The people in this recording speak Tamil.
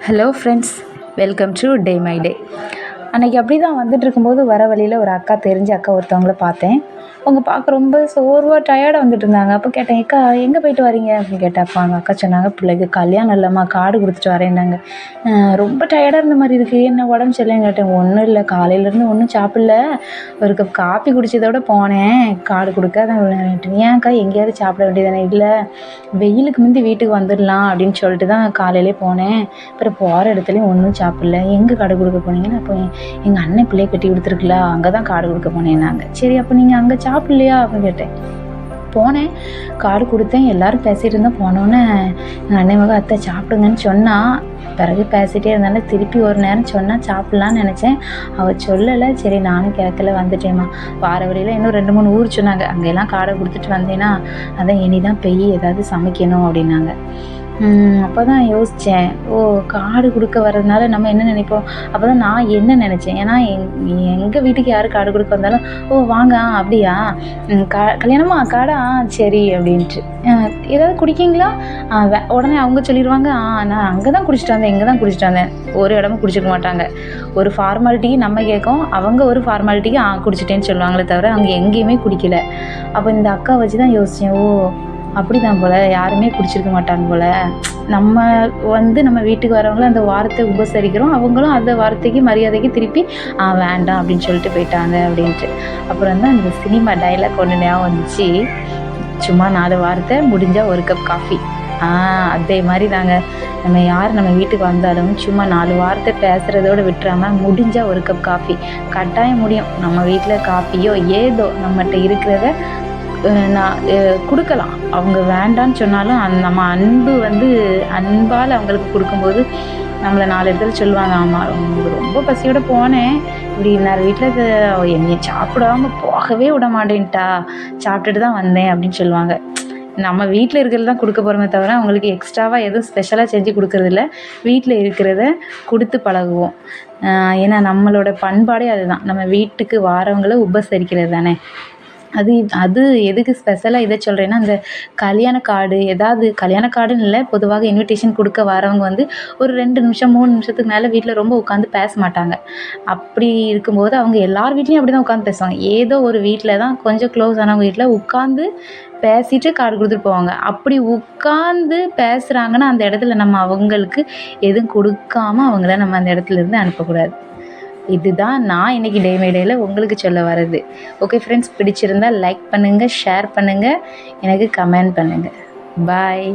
Hello friends, welcome to day my day. அன்றைக்கி அப்படி தான் வந்துட்டுருக்கும்போது வர வழியில் ஒரு அக்கா, தெரிஞ்ச அக்கா ஒருத்தவங்கள பார்த்தேன். அவங்க பார்க்க ரொம்ப சோர்வாக டயர்டாக வந்துட்டு இருந்தாங்க. அப்போ கேட்டேன், அக்கா எங்கே போயிட்டு வரீங்க அப்படின்னு கேட்டேன். அப்போ அந்த அக்கா சொன்னாங்க, பிள்ளைக்கு கல்யாணம் இல்லைம்மா, கார்டு கொடுத்துட்டு வரேன்னாங்க. ரொம்ப டயர்டாக இருந்த மாதிரி இருக்குது, என்ன உடம்பு சரியில்லைன்னு கேட்டேன். ஒன்றும் இல்லை, காலையிலேருந்து ஒன்றும் சாப்பிடல, ஒரு கப் காப்பி குடித்ததோடு போனேன், கார்டு கொடுக்க தான் விளையாட்டு. ஏன்க்கா எங்கேயாவது சாப்பிட வேண்டியதானே? இல்லை, வெயிலுக்கு முந்தி வீட்டுக்கு வந்துடலாம் அப்படின்னு சொல்லிட்டு தான் காலையிலே போனேன். அப்புறம் போகிற இடத்துலையும் ஒன்றும் சாப்பிடல. எங்கே கார்டு கொடுக்க போனீங்கன்னா, அப்போ எங்கள் அண்ணன் பிள்ளையை கட்டி கொடுத்துருக்குல, அங்கே தான் கார்டு கொடுக்க போனேன்னாங்க. சரி, அப்போ நீங்கள் அங்கே சாப்பிட்லையா அப்படின்னு கேட்டேன். போனேன், கார்டு கொடுத்தேன், எல்லோரும் பேசிகிட்டு இருந்தால் போனோன்னே எங்கள் அண்ணன் மக அத்தை சாப்பிடுங்கன்னு சொன்னால், பிறகு பேசிகிட்டே இருந்தாலும் திருப்பி ஒரு நேரம் சொன்னால் சாப்பிட்லான்னு நினச்சேன். அவள் சொல்லலை. சரி, நானும் கேட்கல, வந்துட்டேம்மா. வார வழியில் இன்னும் 2-3 ஊர் சொன்னாங்க, அங்கெல்லாம் கார்டை கொடுத்துட்டு வந்தேன்னா அதான் இனி தான் பெய் ஏதாவது சமைக்கணும் அப்படின்னாங்க. அப்போ தான் யோசித்தேன், ஓ, கார்டு கொடுக்க வர்றதுனால நம்ம என்ன நினைப்போம். அப்போ தான் நான் என்ன நினச்சேன், ஏன்னா எங்கள் வீட்டுக்கு யார் கார்டு கொடுக்க வந்தாலும், ஓ வாங்க, அப்படியா, கல்யாணமா, கார்டா, சரி அப்படின்ட்டு. ஏதாவது குடிக்கிங்களா, உடனே அவங்க சொல்லிடுவாங்க, நான் அங்கே தான் குடிச்சிட்டு வந்தேன், இங்கே தான் குடிச்சிட்டு வந்தேன். ஒரு இடமும் குடிச்சிக்க மாட்டாங்க. ஒரு ஃபார்மாலிட்டிக்கு நம்ம கேட்கும், அவங்க ஒரு ஃபார்மாலிட்டிக்கு குடிச்சிட்டேன்னு சொல்லுவாங்களே தவிர அவங்க எங்கேயுமே குடிக்கல. அப்போ இந்த அக்கா வச்சு தான் யோசித்தேன், ஓ அப்படி தான் போல், யாருமே குடிச்சிருக்க மாட்டாங்க போல். நம்ம நம்ம வீட்டுக்கு வரவங்கள அந்த வார்த்தை உபசரிக்கிறோம், அவங்களும் அந்த வார்த்தைக்கு மரியாதைக்கு திருப்பி வேண்டாம் அப்படின்னு சொல்லிட்டு போயிட்டாங்க அப்படின்ட்டு. அப்புறம் தான் அந்த சினிமா டைலாக் ஒன்று ஞாபகம் வந்துச்சு, சும்மா 4 வார்த்தை, முடிஞ்சால் ஒரு கப் காஃபி. அதே மாதிரி நாங்கள் நம்ம யார் நம்ம வீட்டுக்கு வந்தாலும் சும்மா 4 வார்த்தை பேசுகிறதோடு விட்டுறாமல் முடிஞ்சால் ஒரு கப் காஃபி கட்டாயம் முடியும். நம்ம வீட்டில் காஃபியோ ஏதோ நம்மகிட்ட இருக்கிறத நான் கொடுக்கலாம். அவங்க வேண்டான்னு சொன்னாலும் நம்ம அன்பு அன்பால் அவங்களுக்கு கொடுக்கும்போது நம்மளை 4 இடத்துல சொல்லுவாங்க, ஆமாம் ரொம்ப பசியோடு போனேன், இப்படி இன்னொரு வீட்டில் என்னை சாப்பிடாமல் போகவே விட மாட்டேன்ட்டா, சாப்பிட்டுட்டு தான் வந்தேன் அப்படின்னு சொல்லுவாங்க. நம்ம வீட்டில் இருக்கிறது தான் கொடுக்க போகிறோமே தவிர அவங்களுக்கு எக்ஸ்ட்ராவாக எதுவும் ஸ்பெஷலாக செஞ்சு கொடுக்கறதில்ல. வீட்டில் இருக்கிறத கொடுத்து பழகுவோம். ஏன்னா நம்மளோட பண்பாடே அதுதான், நம்ம வீட்டுக்கு வாரவங்களை உபசரிக்கிறது தானே. அது எதுக்கு ஸ்பெஷலாக இதை சொல்கிறேன்னா, அந்த கல்யாண கார்டு, ஏதாவது கல்யாண கார்டுன்னு இல்லை, பொதுவாக இன்விடேஷன் கொடுக்க வரவங்க ஒரு 2 நிமிஷம் 3 நிமிஷத்துக்கு மேலே வீட்டில் ரொம்ப உட்காந்து பேச மாட்டாங்க. அப்படி இருக்கும்போது அவங்க எல்லார் வீட்லேயும் அப்படி தான் உட்காந்து பேசுவாங்க. ஏதோ ஒரு வீட்டில் தான் கொஞ்சம் க்ளோஸ் ஆனவங்க வீட்டில் உட்காந்து பேசிட்டு கார்டு கொடுத்துட்டு போவாங்க. அப்படி உட்காந்து பேசுகிறாங்கன்னா அந்த இடத்துல நம்ம அவங்களுக்கு எதுவும் கொடுக்காம அவங்கள நம்ம அந்த இடத்துலேருந்து அனுப்பக்கூடாது. இதுதான் நான் இன்றைக்கி டே மை டேயில் உங்களுக்கு சொல்ல வர்றது. ஓகே ஃப்ரெண்ட்ஸ், பிடிச்சிருந்தால் லைக் பண்ணுங்கள், ஷேர் பண்ணுங்கள், எனக்கு கமெண்ட் பண்ணுங்கள். பாய்.